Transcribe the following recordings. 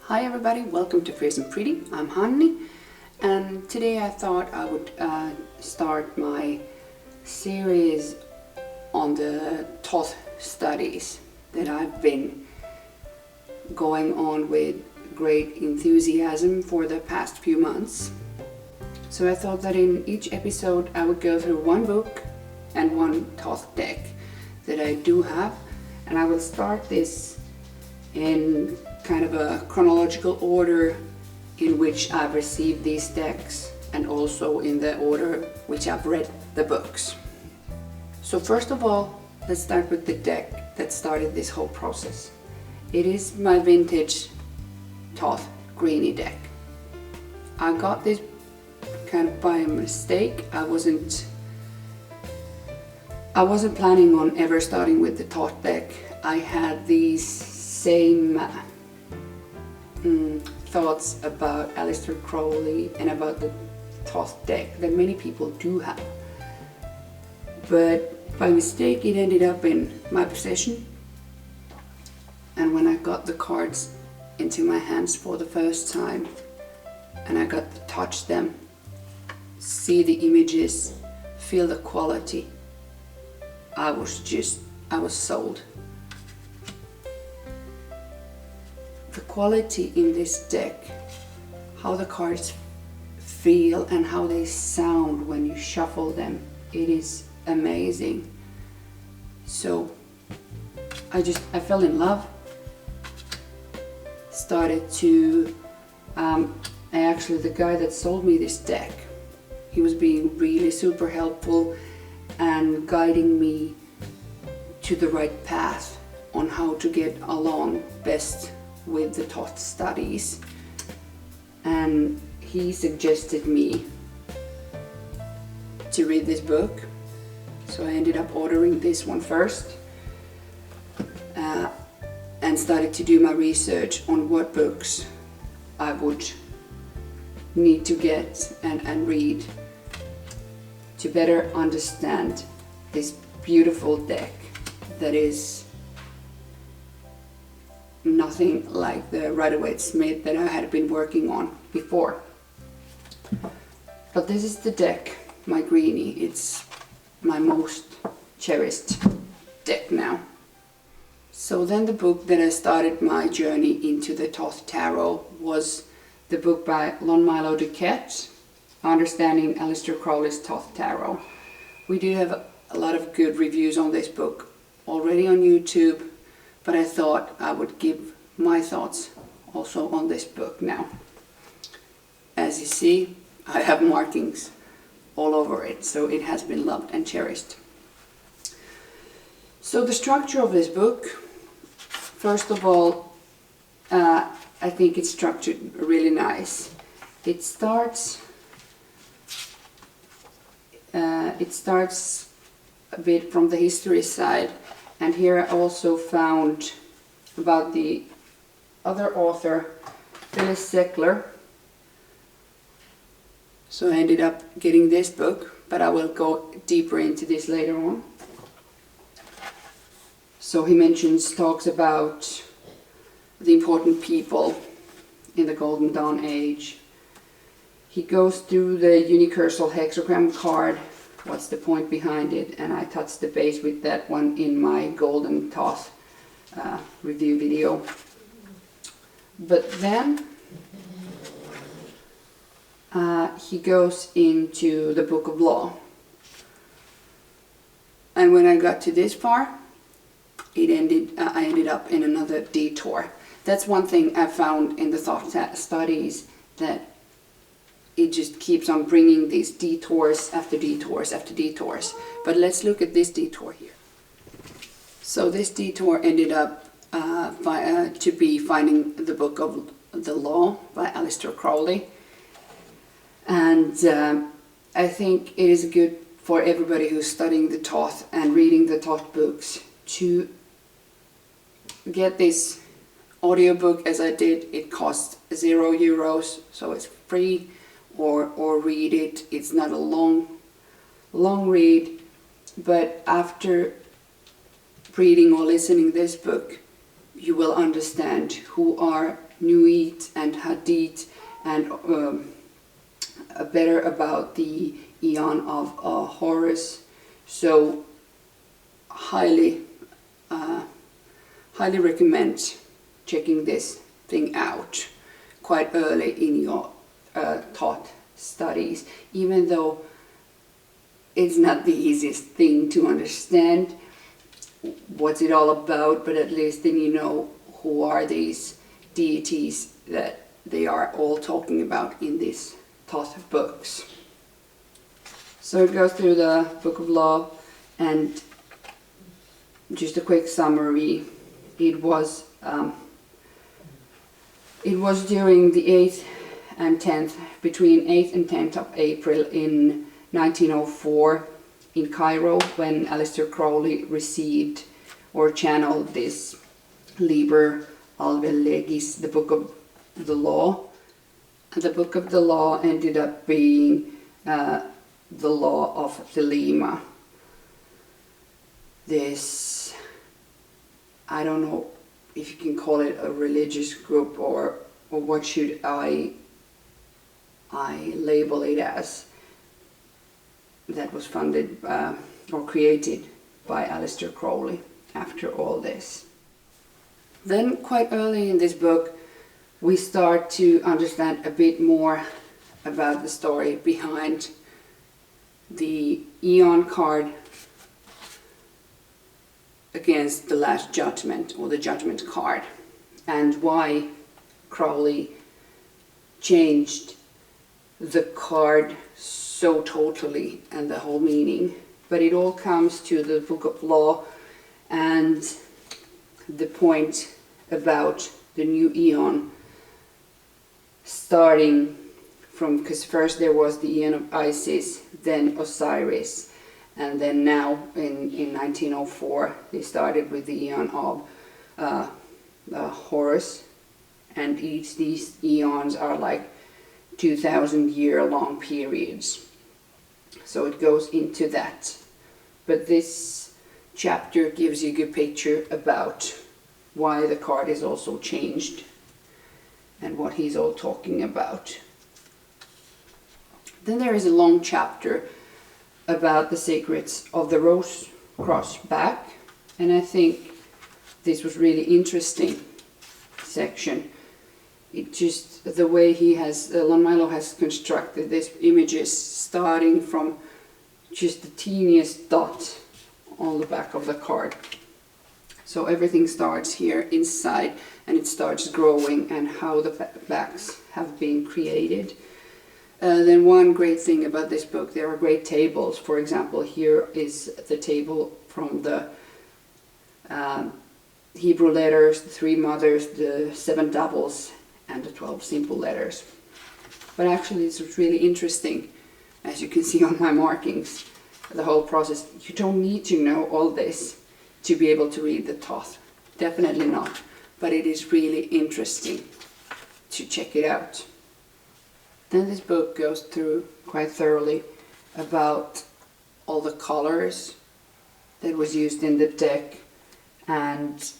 Hi everybody, welcome to Fierce and Pretty. I'm Hanni, and today I thought I would start my series on the Thoth Studies that I've been going on with great enthusiasm for the past few months. So I thought that in each episode I would go through one book and one Thoth deck that I do have, and I will start this in kind of a chronological order in which I've received these decks, and also in the order which I've read the books. So first of all, let's start with the deck that started this whole process. It is my vintage Thoth Greenie deck. I got this kind of by mistake. I wasn't planning on ever starting with the Thoth deck. I had these same thoughts about Aleister Crowley and about the Thoth deck that many people do have. But by mistake it ended up in my possession, and when I got the cards into my hands for the first time and I got to touch them, see the images, feel the quality, I was sold. The quality in this deck, how the cards feel and how they sound when you shuffle them, it is amazing. So I fell in love, started to actually the guy that sold me this deck, he was being really super helpful and guiding me to the right path on how to get along best with the Thoth Studies, and he suggested me to read this book. So I ended up ordering this one first and started to do my research on what books I would need to get and read to better understand this beautiful deck that is nothing like the Rider-Waite-Smith that I had been working on before. But this is the deck, my greenie. It's my most cherished deck now. So then the book that I started my journey into the Thoth Tarot was the book by Milo Duquette, Understanding Aleister Crowley's Thoth Tarot. We do have a lot of good reviews on this book already on YouTube, but I thought I would give my thoughts also on this book now. As you see, I have markings all over it, so it has been loved and cherished. So the structure of this book, first of all, I think it's structured really nice. It starts a bit from the history side, and here I also found about the other author, Phyllis Seckler. So I ended up getting this book, but I will go deeper into this later on. So he talks about the important people in the Golden Dawn Age. He goes through the unicursal hexagram card, what's the point behind it, and I touched the base with that one in my Golden Thoth review video. But then he goes into the Book of Law, and when I got to this far, I ended up in another detour. That's one thing I found in the Thoth Studies, that it just keeps on bringing these detours after detours after detours. But let's look at this detour here. So this detour ended up to be finding the Book of the Law by Aleister Crowley. And I think it is good for everybody who's studying the Thoth and reading the Thoth books to get this audiobook as I did. It costs €0, so it's free, or read it. It's not a long read, but after reading or listening this book, you will understand who are Nuit and Hadith, and better about the Aeon of Horus. So highly recommend checking this thing out quite early in your Thoth studies, even though it's not the easiest thing to understand what's it all about, but at least then you know who are these deities that they are all talking about in these Thoth books. So it goes through the Book of Law, and just a quick summary. It was during the 8th and 10th, between 8th and 10th of April in 1904 in Cairo, when Aleister Crowley received or channeled this Liber Alve Legis, the Book of the Law. And the Book of the Law ended up being the Law of Thelema. This, I don't know if you can call it a religious group, or what should I label it as, that was funded or created by Aleister Crowley after all this. Then quite early in this book we start to understand a bit more about the story behind the Aeon card against the Last Judgment, or the Judgment card, and why Crowley changed the card so totally and the whole meaning. But it all comes to the Book of Law and the point about the new Aeon starting from, because first there was the Aeon of Isis, then Osiris, and then now in 1904 they started with the Aeon of Horus, and each these eons are like 2,000 year long periods. So it goes into that. But this chapter gives you a good picture about why the card is also changed and what he's all talking about. Then there is a long chapter about the secrets of the rose cross back, and I think this was really interesting section. It just, the way he has, Milo has constructed these images starting from just the teeniest dot on the back of the card. So everything starts here inside and it starts growing, and how the backs have been created. Then one great thing about this book, there are great tables. For example, here is the table from the Hebrew letters, the 3 mothers, the 7 doubles, and the 12 simple letters. But actually this was really interesting, as you can see on my markings, the whole process. You don't need to know all this to be able to read the Thoth. Definitely not. But it is really interesting to check it out. Then this book goes through quite thoroughly about all the colors that was used in the deck, and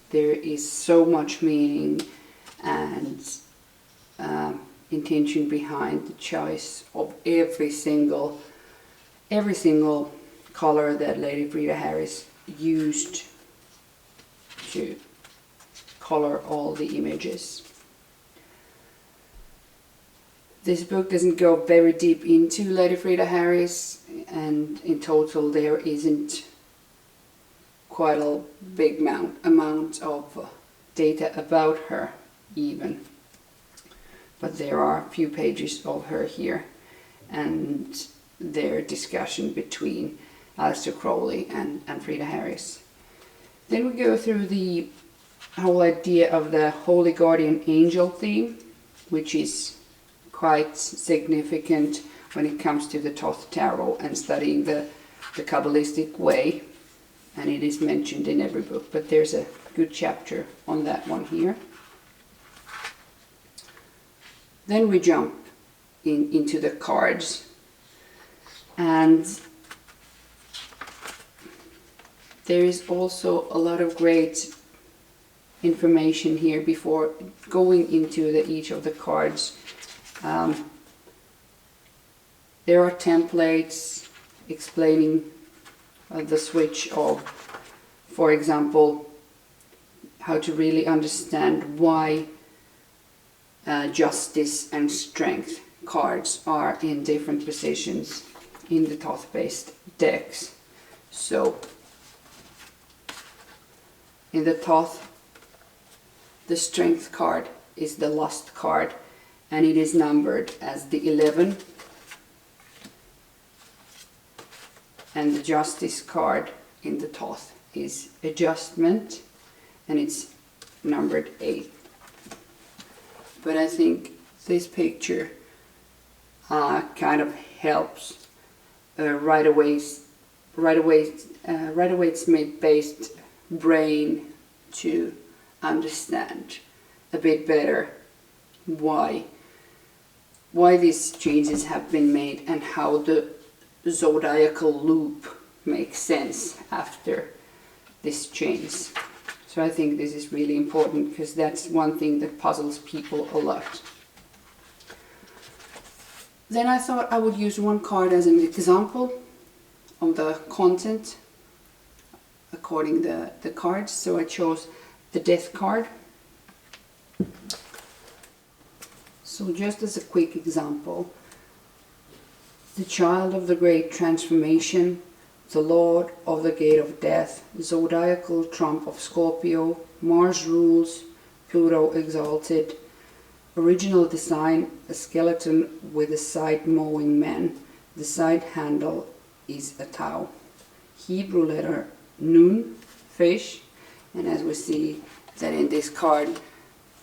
there is so much meaning and intention behind the choice of every single color that Lady Frida Harris used to color all the images. This book doesn't go very deep into Lady Frida Harris, and in total there isn't quite a big amount of data about her even. But there are a few pages of her here, and their discussion between Aleister Crowley and Frida Harris. Then we go through the whole idea of the Holy Guardian Angel theme, which is quite significant when it comes to the Thoth Tarot and studying the Kabbalistic way, and it is mentioned in every book, but there's a good chapter on that one here. Then we jump into the cards, and there is also a lot of great information here before going into each of the cards. There are templates explaining the switch of, for example, how to really understand why justice and strength cards are in different positions in the Thoth-based decks. So in the Thoth, the strength card is the lust card, and it is numbered as the 11. And the justice card in the Thoth is adjustment, and it's numbered 8. But I think this picture kind of helps right away it's made based brain to understand a bit better why these changes have been made and how the zodiacal loop makes sense after this change. So I think this is really important because that's one thing that puzzles people a lot. Then I thought I would use one card as an example of the content according to the cards. So I chose the Death card. So just as a quick example, the child of the great transformation, the lord of the gate of death, zodiacal trump of Scorpio, Mars rules, Pluto exalted, original design, a skeleton with a side mowing man, the side handle is a Tau. Hebrew letter Nun, fish, and as we see that in this card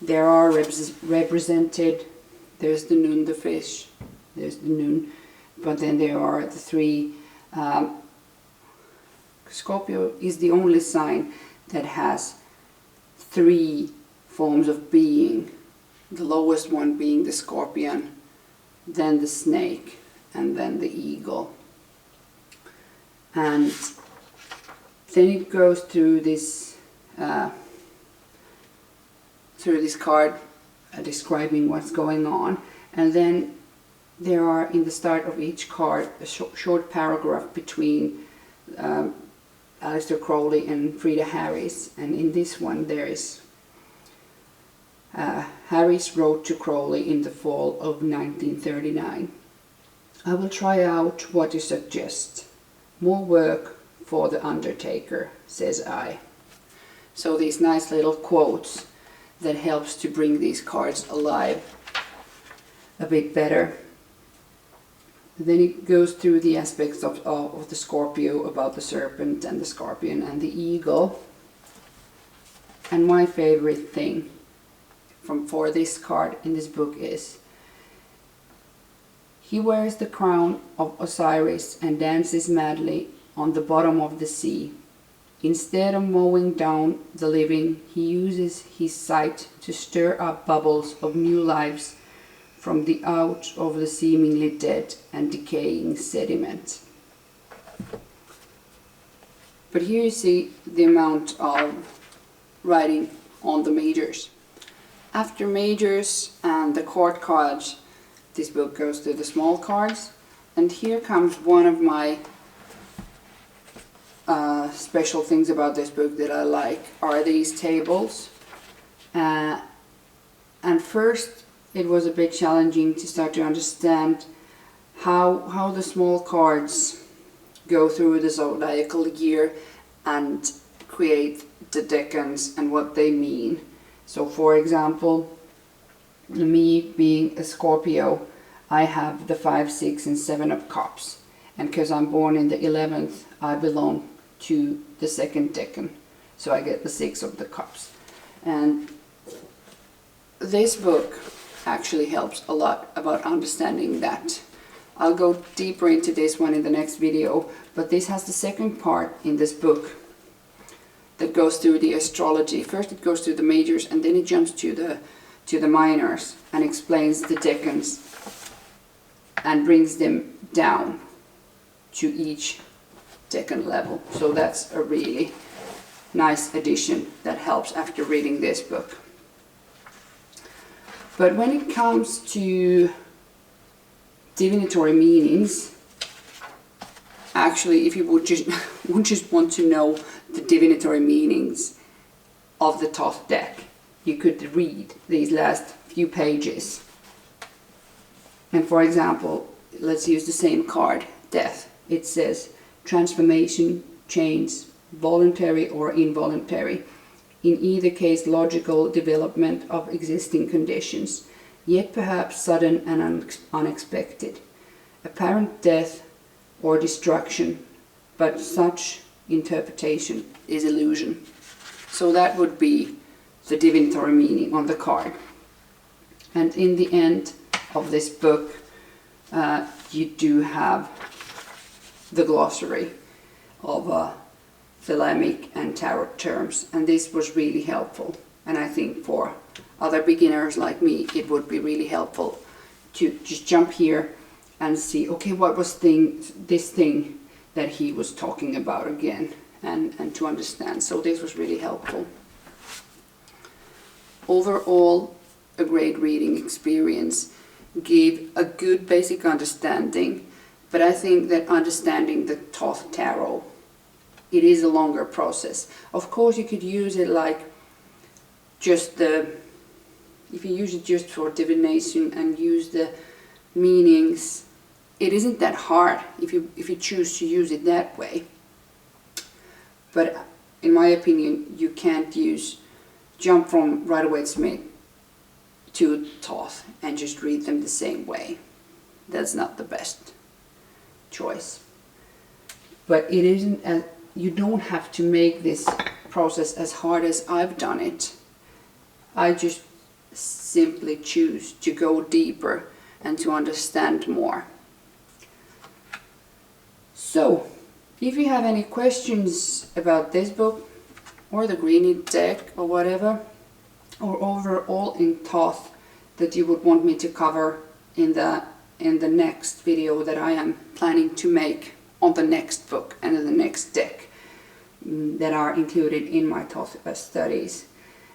there are represented, there's the Nun, the fish, there's the Nun, but then there are the three. Scorpio is the only sign that has 3 forms of being, the lowest one being the scorpion, then the snake, and then the eagle. And then it goes through this card describing what's going on, and then there are in the start of each card a short paragraph between Aleister Crowley and Frida Harris, and in this one there is Harris wrote to Crowley in the fall of 1939. I will try out what you suggest. More work for the undertaker, says I. So these nice little quotes that helps to bring these cards alive a bit better. Then it goes through the aspects of the Scorpio, about the serpent and the scorpion and the eagle. And my favorite thing for this card in this book is, he wears the crown of Osiris and dances madly on the bottom of the sea. Instead of mowing down the living, he uses his sight to stir up bubbles of new lives from the out of the seemingly dead and decaying sediment. But here you see the amount of writing on the majors. After majors and the court cards, this book goes to the small cards, and here comes one of my special things about this book that I like, are these tables. And first it was a bit challenging to start to understand how the small cards go through the zodiacal year and create the decans and what they mean. So for example, me being a Scorpio, I have the 5, 6 and 7 of cups, and because I'm born in the 11th, I belong to the second decan, so I get the 6 of the cups. And this book actually helps a lot about understanding that. I'll go deeper into this one in the next video, but this has the second part in this book that goes through the astrology. First it goes through the majors, and then it jumps to the minors and explains the decans and brings them down to each decan level. So that's a really nice addition that helps after reading this book. But when it comes to divinatory meanings, actually, if you would just want to know the divinatory meanings of the Thoth deck, you could read these last few pages. And for example, let's use the same card, Death. It says transformation, change, voluntary or involuntary. In either case, logical development of existing conditions, yet perhaps sudden and unexpected. Apparent death or destruction, but such interpretation is illusion. So that would be the divinatory meaning on the card. And in the end of this book, you do have the glossary of Thelemic and tarot terms, and this was really helpful. And I think for other beginners like me, it would be really helpful to just jump here and see, okay, what was this thing that he was talking about again, and to understand. So this was really helpful. Overall, a great reading experience, gave a good basic understanding, but I think that understanding the Thoth Tarot, it is a longer process. Of course, you could use it like if you use it just for divination and use the meanings, it isn't that hard if you choose to use it that way. But in my opinion, you can't jump from Rider-Waite-Smith to Thoth and just read them the same way. That's not the best choice. But it isn't you don't have to make this process as hard as I've done it. I just simply choose to go deeper and to understand more. So, if you have any questions about this book or the greenie deck or whatever, or overall in Thoth that you would want me to cover in the next video that I am planning to make on the next book and the next deck that are included in my Thoth Studies.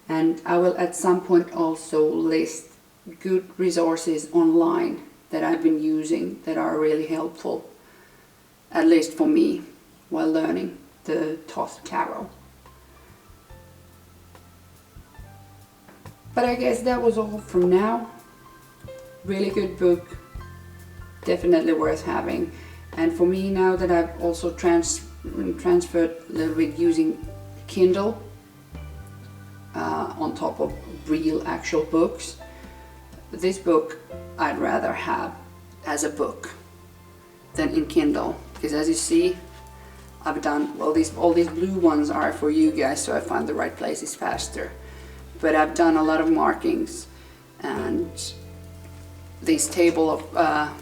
And I will at some point also list good resources online that I've been using that are really helpful, at least for me, while learning the Thoth Tarot. But I guess that was all from now. Really good book, definitely worth having. And for me, now that I've also transferred a little bit using Kindle on top of real actual books, this book I'd rather have as a book than in Kindle, because as you see, I've done, well, all these blue ones are for you guys, so I find the right places faster. But I've done a lot of markings, and this table of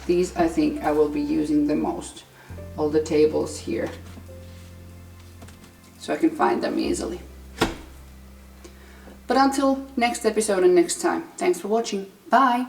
these I think I will be using the most. All the tables here, so I can find them easily. But until next episode and next time, thanks for watching. Bye!